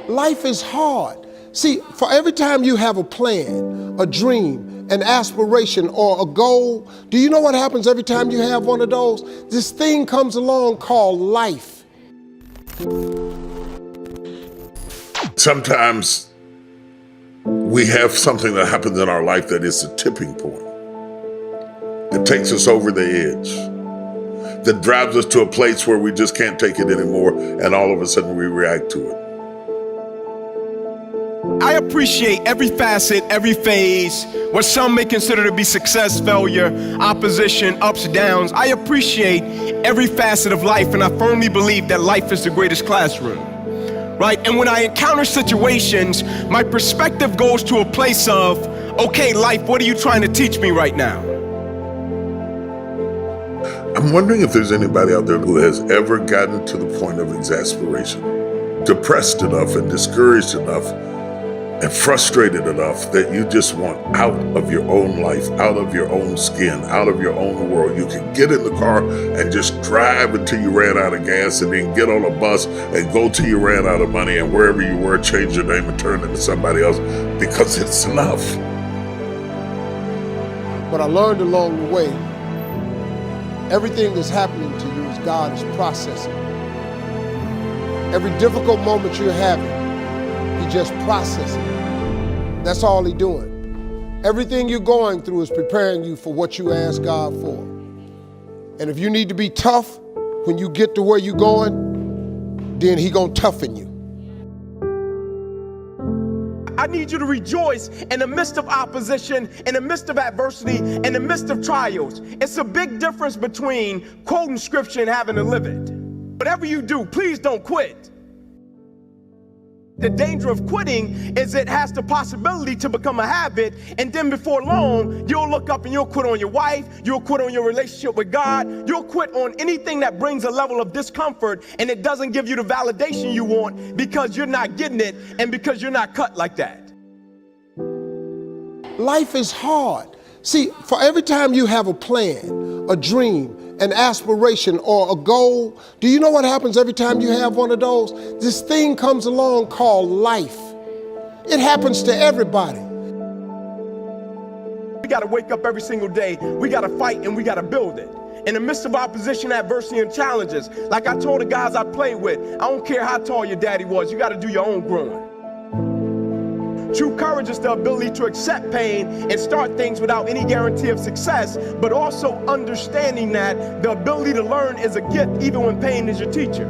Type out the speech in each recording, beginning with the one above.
Life is hard. See, for every time you have a plan, a dream, an aspiration, or a goal, do you know what happens every time you have one of those? This thing comes along called life. Sometimes we have something that happens in our life that is a tipping point. It takes us over the edge, that drives us to a place where we just can't take it anymore, and all of a sudden we react to it. I appreciate every facet, every phase, what some may consider to be success, failure, opposition, ups, downs. I appreciate every facet of life, and I firmly believe that life is the greatest classroom, right? And when I encounter situations, my perspective goes to a place of, okay, life, what are you trying to teach me right now? I'm wondering if there's anybody out there who has ever gotten to the point of exasperation, depressed enough and discouraged enough and frustrated enough that you just want out of your own life, out of your own skin, out of your own world. You can get in the car and just drive until you ran out of gas, and then get on a bus and go till you ran out of money, and wherever you were, change your name and turn into somebody else, because it's enough. But I learned along the way, everything that's happening to you is God is processing. Every difficult moment you're having, He just processing. That's all He's doing. Everything you're going through is preparing you for what you ask God for. And if you need to be tough when you get to where you're going, then He gonna toughen you. I need you to rejoice in the midst of opposition, in the midst of adversity, in the midst of trials. It's a big difference between quoting scripture and having to live it. Whatever you do, please don't quit. The danger of quitting is it has the possibility to become a habit, and then before long, you'll look up and you'll quit on your wife, you'll quit on your relationship with God, you'll quit on anything that brings a level of discomfort, and it doesn't give you the validation you want because you're not getting it and because you're not cut like that. Life is hard. See, for every time you have a plan, a dream, an aspiration, or a goal, do you know what happens every time you have one of those? This thing comes along called life. It happens to everybody. We got to wake up every single day. We got to fight, and we got to build it. In the midst of opposition, adversity, and challenges, like I told the guys I played with, I don't care how tall your daddy was, you got to do your own growing. True courage is the ability to accept pain and start things without any guarantee of success, but also understanding that the ability to learn is a gift even when pain is your teacher.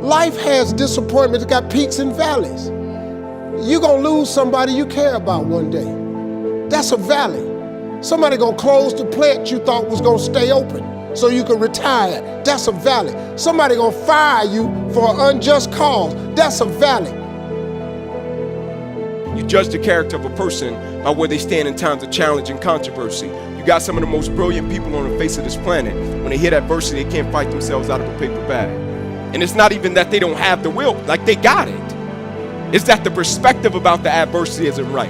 Life has disappointments, it's got peaks and valleys. You're gonna lose somebody you care about one day. That's a valley. Somebody gonna close the plant you thought was gonna stay open so you can retire. That's a valley. Somebody gonna fire you for an unjust cause. That's a valley. You judge the character of a person by where they stand in times of challenge and controversy. You got some of the most brilliant people on the face of this planet. When they hit adversity, they can't fight themselves out of a paper bag. And it's not even that they don't have the will, like they got it. It's that the perspective about the adversity isn't right.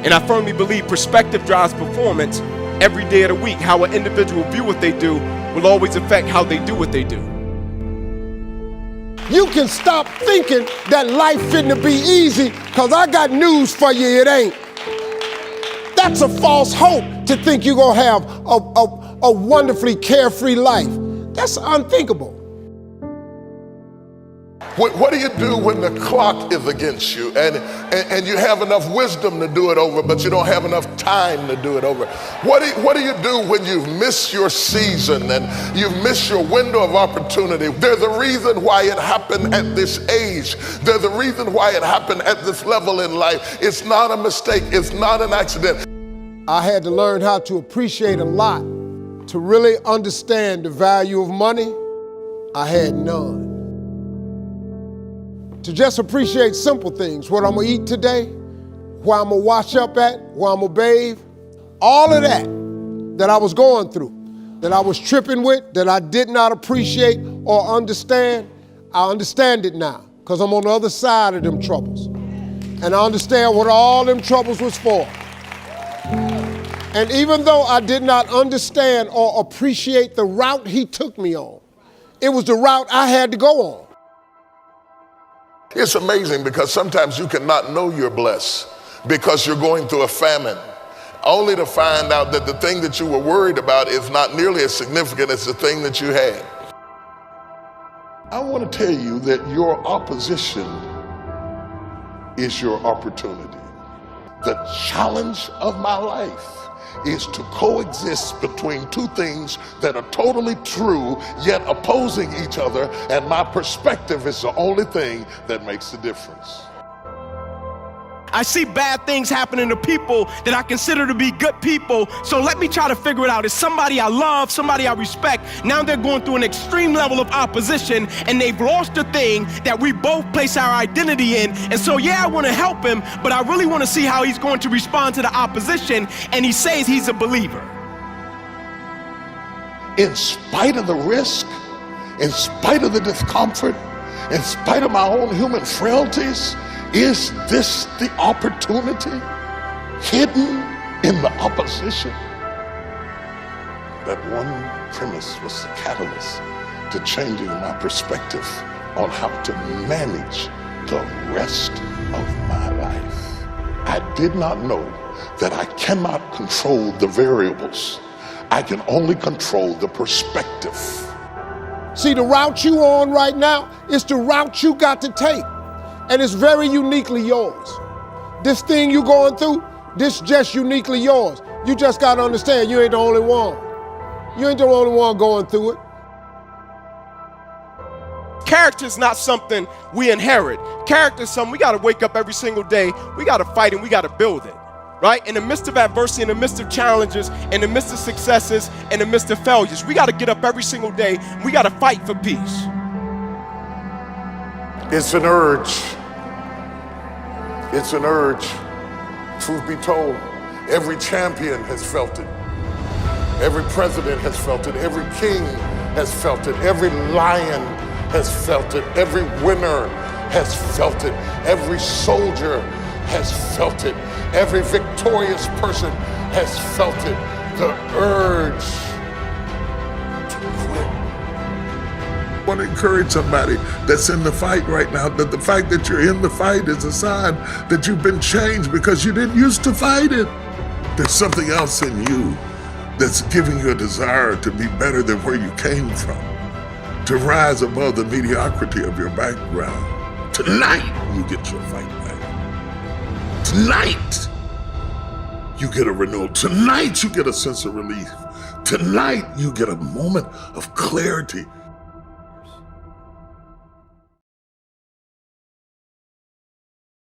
And I firmly believe perspective drives performance every day of the week. How an individual view what they do will always affect how they do what they do. You can stop thinking that life finna be easy, cause I got news for you, it ain't. That's a false hope to think you're gonna have a wonderfully carefree life. That's unthinkable. What do you do when the clock is against you and you have enough wisdom to do it over, but you don't have enough time to do it over? What do you do when you've missed your season and you've missed your window of opportunity? There's a reason why it happened at this age. There's a reason why it happened at this level in life. It's not a mistake. It's not an accident. I had to learn how to appreciate a lot. To really understand the value of money, I had none. To just appreciate simple things, what I'm gonna eat today, where I'm gonna wash up at, where I'm gonna bathe, all of that I was going through, that I was tripping with, that I did not appreciate or understand, I understand it now, because I'm on the other side of them troubles. And I understand what all them troubles was for. And even though I did not understand or appreciate the route He took me on, it was the route I had to go on. It's amazing because sometimes you cannot know you're blessed because you're going through a famine, only to find out that the thing that you were worried about is not nearly as significant as the thing that you had. I want to tell you that your opposition is your opportunity. The challenge of my life is to coexist between two things that are totally true, yet opposing each other, and my perspective is the only thing that makes the difference. I see bad things happening to people that I consider to be good people, so let me try to figure it out. It's somebody I love, somebody I respect. Now they're going through an extreme level of opposition, and they've lost the thing that we both place our identity in. And so, yeah, I want to help him, but I really want to see how he's going to respond to the opposition, and he says he's a believer. In spite of the risk, in spite of the discomfort, in spite of my own human frailties, is this the opportunity hidden in the opposition? That one premise was the catalyst to changing my perspective on how to manage the rest of my life. I did not know that I cannot control the variables. I can only control the perspective. See, the route you on right now is the route you got to take. And it's very uniquely yours. This thing you going through, this just uniquely yours. You just gotta understand you ain't the only one. You ain't the only one going through it. Character is not something we inherit. Character is something we gotta wake up every single day, we gotta fight and we gotta build it, right? In the midst of adversity, in the midst of challenges, in the midst of successes, in the midst of failures, we gotta get up every single day, we gotta fight for peace. It's an urge. It's an urge. Truth be told, every champion has felt it. Every president has felt it. Every king has felt it. Every lion has felt it. Every winner has felt it. Every soldier has felt it. Every victorious person has felt it. The urge to quit. I want to encourage somebody that's in the fight right now that the fact that you're in the fight is a sign that you've been changed because you didn't used to fight it. There's something else in you that's giving you a desire to be better than where you came from, to rise above the mediocrity of your background. Tonight, you get your fight back. Tonight, you get a renewal. Tonight, you get a sense of relief. Tonight, you get a moment of clarity